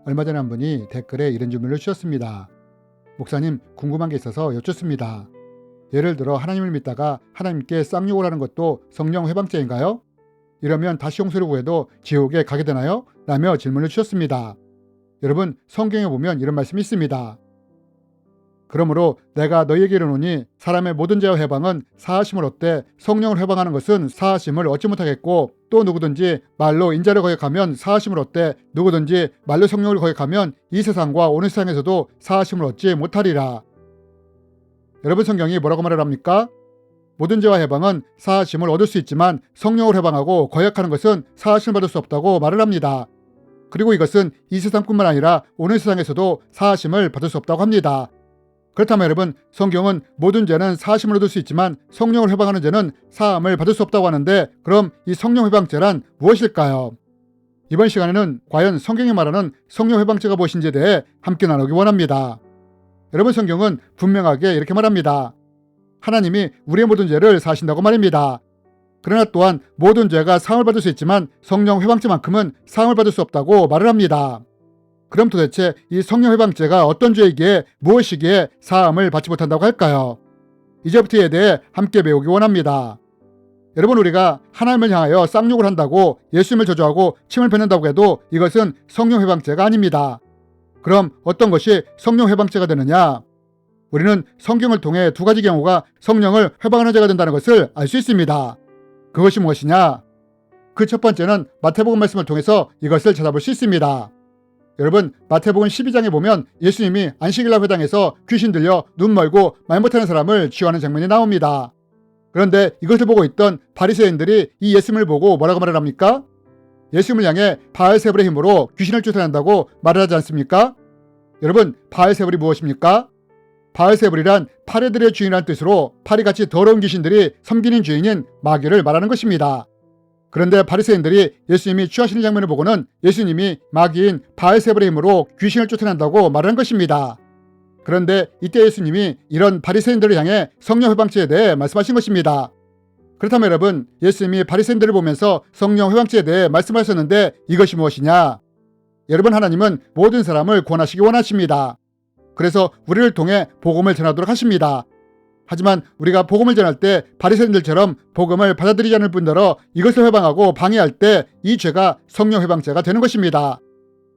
얼마 전에 한 분이 댓글에 이런 질문을 주셨습니다. 목사님, 궁금한 게 있어서 여쭙습니다. 예를 들어 하나님을 믿다가 하나님께 쌍욕을 하는 것도 성령 회방죄인가요? 이러면 다시 용서를 구해도 지옥에 가게 되나요? 라며 질문을 주셨습니다. 여러분, 성경에 보면 이런 말씀이 있습니다. 그러므로 내가 너희에게 이르노니 사람의 모든 죄와 회방은 사하심을 얻되 성령을 회방하는 것은 사하심을 얻지 못하겠고, 또 누구든지 말로 인자를 거역하면 사하심을 얻되 누구든지 말로 성령을 거역하면 이 세상과 오는 세상에서도 사하심을 얻지 못하리라. 여러분, 성경이 뭐라고 말을 합니까? 모든 죄와 회방은 사하심을 얻을 수 있지만 성령을 회방하고 거역하는 것은 사하심을 받을 수 없다고 말을 합니다. 그리고 이것은 이 세상뿐만 아니라 오는 세상에서도 사하심을 받을 수 없다고 합니다. 그렇다면 여러분, 성경은 모든 죄는 사하심을 얻을 수 있지만 성령을 회방하는 죄는 사함을 받을 수 없다고 하는데, 그럼 이 성령 회방죄란 무엇일까요? 이번 시간에는 과연 성경이 말하는 성령 회방죄가 무엇인지에 대해 함께 나누기 원합니다. 여러분, 성경은 분명하게 이렇게 말합니다. 하나님이 우리의 모든 죄를 사하신다고 말입니다. 그러나 또한 모든 죄가 사함을 받을 수 있지만 성령 회방죄만큼은 사함을 받을 수 없다고 말을 합니다. 그럼 도대체 이 성령 회방죄가 어떤 죄이기에 무엇이기에 사함을 받지 못한다고 할까요? 이제부터 이에 대해 함께 배우기 원합니다. 여러분, 우리가 하나님을 향하여 쌍욕을 한다고 예수님을 저주하고 침을 뱉는다고 해도 이것은 성령 회방죄가 아닙니다. 그럼 어떤 것이 성령 회방죄가 되느냐? 우리는 성경을 통해 두 가지 경우가 성령을 회방하는 죄가 된다는 것을 알 수 있습니다. 그것이 무엇이냐? 그 첫 번째는 마태복음 말씀을 통해서 이것을 찾아볼 수 있습니다. 여러분, 마태복음 12장에 보면 예수님이 안식일날 회당에서 귀신 들려 눈 멀고 말 못하는 사람을 치유하는 장면이 나옵니다. 그런데 이것을 보고 있던 바리새인들이 이 예수님을 보고 뭐라고 말을 합니까? 예수님을 향해 바알세불의 힘으로 귀신을 쫓아낸다고 말을 하지 않습니까? 여러분, 바알세불이 무엇입니까? 바알세불이란 파리들의 주인이라는 뜻으로 파리같이 더러운 귀신들이 섬기는 주인인 마귀를 말하는 것입니다. 그런데 바리새인들이 예수님이 취하시는 장면을 보고는 예수님이 마귀인 바알세불의 힘으로 귀신을 쫓아낸다고 말하는 것입니다. 그런데 이때 예수님이 이런 바리새인들을 향해 성령 회방죄에 대해 말씀하신 것입니다. 그렇다면 여러분, 예수님이 바리새인들을 보면서 성령 회방죄에 대해 말씀하셨는데 이것이 무엇이냐? 여러분, 하나님은 모든 사람을 구원하시기 원하십니다. 그래서 우리를 통해 복음을 전하도록 하십니다. 하지만 우리가 복음을 전할 때 바리새인들처럼 복음을 받아들이지 않을 뿐더러 이것을 회방하고 방해할 때 이 죄가 성령 회방죄가 되는 것입니다.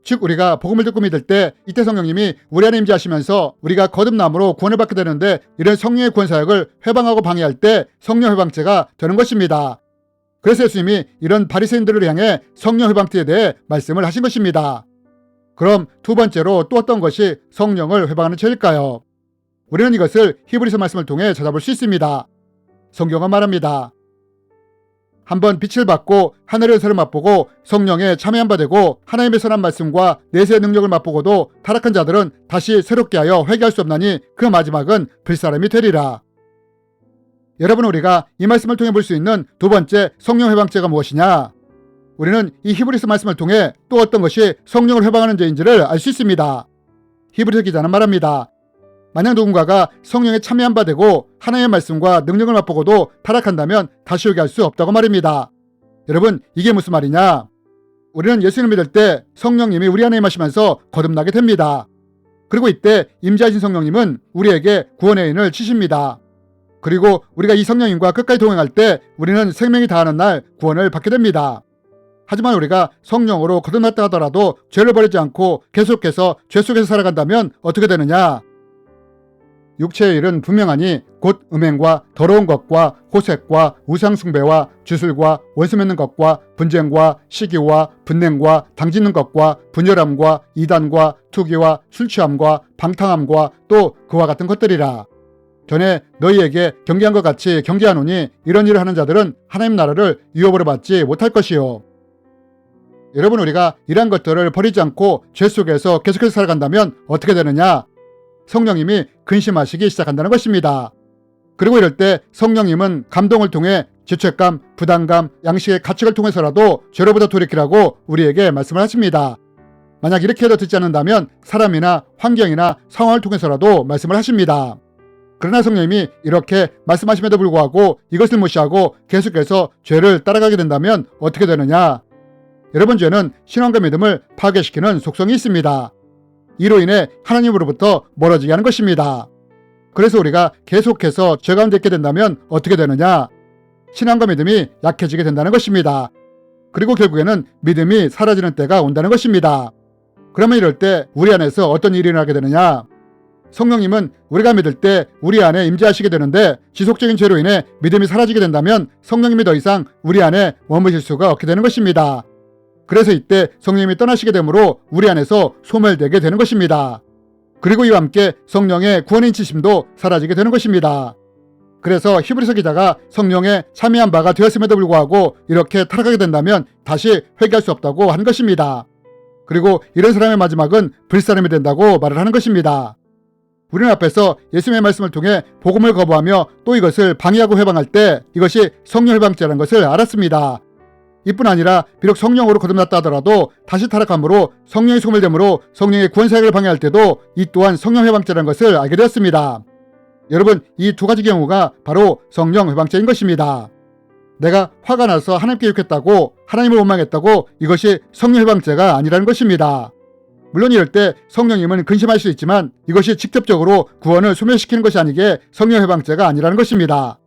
즉, 우리가 복음을 듣고 믿을 때 이때 성령님이 우리 안에 임재하시면서 우리가 거듭남으로 구원을 받게 되는데, 이런 성령의 구원 사역을 회방하고 방해할 때 성령 회방죄가 되는 것입니다. 그래서 예수님이 이런 바리새인들을 향해 성령 회방죄에 대해 말씀을 하신 것입니다. 그럼 두 번째로 또 어떤 것이 성령을 회방하는 죄일까요? 우리는 이것을 히브리서 말씀을 통해 찾아볼 수 있습니다. 성경은 말합니다. 한번 빛을 받고 하늘의 설을 맛보고 성령에 참여한 바 되고 하나님의 선한 말씀과 내세의 능력을 맛보고도 타락한 자들은 다시 새롭게 하여 회개할 수 없나니 그 마지막은 불사람이 되리라. 여러분, 우리가 이 말씀을 통해 볼 수 있는 두 번째 성령 회방죄가 무엇이냐? 우리는 이 히브리서 말씀을 통해 또 어떤 것이 성령을 회방하는 죄인지를 알 수 있습니다. 히브리서 기자는 말합니다. 만약 누군가가 성령에 참여한 바 되고 하나님의 말씀과 능력을 맛보고도 타락한다면 다시 오게 할 수 없다고 말입니다. 여러분, 이게 무슨 말이냐? 우리는 예수님을 믿을 때 성령님이 우리 안에 임하시면서 거듭나게 됩니다. 그리고 이때 임재하신 성령님은 우리에게 구원의 인을 치십니다. 그리고 우리가 이 성령님과 끝까지 동행할 때 우리는 생명이 다하는 날 구원을 받게 됩니다. 하지만 우리가 성령으로 거듭났다 하더라도 죄를 버리지 않고 계속해서 죄 속에서 살아간다면 어떻게 되느냐? 육체의 일은 분명하니 곧 음행과 더러운 것과 호색과 우상숭배와 주술과 원수 맺는 것과 분쟁과 시기와 분냉과 당짓는 것과 분열함과 이단과 투기와 술취함과 방탕함과 또 그와 같은 것들이라. 전에 너희에게 경계한 것 같이 경계하노니 이런 일을 하는 자들은 하나님 나라를 유업으로 받지 못할 것이요. 여러분, 우리가 이러한 것들을 버리지 않고 죄 속에서 계속해서 살아간다면 어떻게 되느냐? 성령님이 근심하시기 시작한다는 것입니다. 그리고 이럴 때 성령님은 감동을 통해 죄책감, 부담감, 양식의 가책을 통해서라도 죄로부터 돌이키라고 우리에게 말씀을 하십니다. 만약 이렇게 해도 듣지 않는다면 사람이나 환경이나 상황을 통해서라도 말씀을 하십니다. 그러나 성령님이 이렇게 말씀하심에도 불구하고 이것을 무시하고 계속해서 죄를 따라가게 된다면 어떻게 되느냐? 여러분 죄는 신앙과 믿음을 파괴시키는 속성이 있습니다. 이로 인해 하나님으로부터 멀어지게 하는 것입니다. 그래서 우리가 계속해서 죄 가운데 있게 된다면 어떻게 되느냐? 신앙과 믿음이 약해지게 된다는 것입니다. 그리고 결국에는 믿음이 사라지는 때가 온다는 것입니다. 그러면 이럴 때 우리 안에서 어떤 일이 일어나게 되느냐? 성령님은 우리가 믿을 때 우리 안에 임재하시게 되는데 지속적인 죄로 인해 믿음이 사라지게 된다면 성령님이 더 이상 우리 안에 머무실 수가 없게 되는 것입니다. 그래서 이때 성령님이 떠나시게 되므로 우리 안에서 소멸되게 되는 것입니다. 그리고 이와 함께 성령의 구원의 인치심도 사라지게 되는 것입니다. 그래서 히브리서 기자가 성령에 참여한 바가 되었음에도 불구하고 이렇게 타락하게 된다면 다시 회개할 수 없다고 한 것입니다. 그리고 이런 사람의 마지막은 불사람이 된다고 말을 하는 것입니다. 우리는 앞에서 예수님의 말씀을 통해 복음을 거부하며 또 이것을 방해하고 회방할 때 이것이 성령 회방죄라는 것을 알았습니다. 이뿐 아니라 비록 성령으로 거듭났다 하더라도 다시 타락함으로 성령이 소멸됨으로 성령의 구원사역을 방해할 때도 이 또한 성령 회방죄라는 것을 알게 되었습니다. 여러분, 이 두 가지 경우가 바로 성령 회방죄인 것입니다. 내가 화가 나서 하나님께 욕했다고 하나님을 원망했다고 이것이 성령 회방죄가 아니라는 것입니다. 물론 이럴 때 성령님은 근심할 수 있지만 이것이 직접적으로 구원을 소멸시키는 것이 아니게 성령 회방죄가 아니라는 것입니다.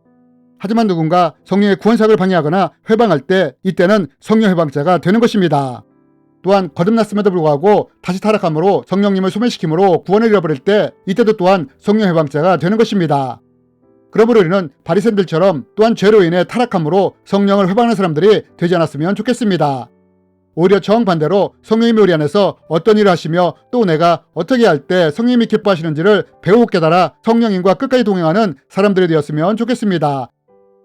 하지만 누군가 성령의 구원사역을 방해하거나 회방할 때 이때는 성령 회방죄가 되는 것입니다. 또한 거듭났음에도 불구하고 다시 타락함으로 성령님을 소멸시킴으로 구원을 잃어버릴 때 이때도 또한 성령 회방죄가 되는 것입니다. 그러므로 우리는 바리새인들처럼 또한 죄로 인해 타락함으로 성령을 회방하는 사람들이 되지 않았으면 좋겠습니다. 오히려 정반대로 성령님이 우리 안에서 어떤 일을 하시며 또 내가 어떻게 할 때 성령님이 기뻐하시는지를 배우고 깨달아 성령님과 끝까지 동행하는 사람들이 되었으면 좋겠습니다.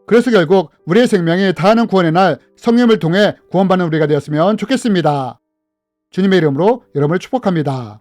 그래서 결국 우리의 생명이 다하는 구원의 날 성령님을 통해 구원받는 우리가 되었으면 좋겠습니다. 주님의 이름으로 여러분을 축복합니다.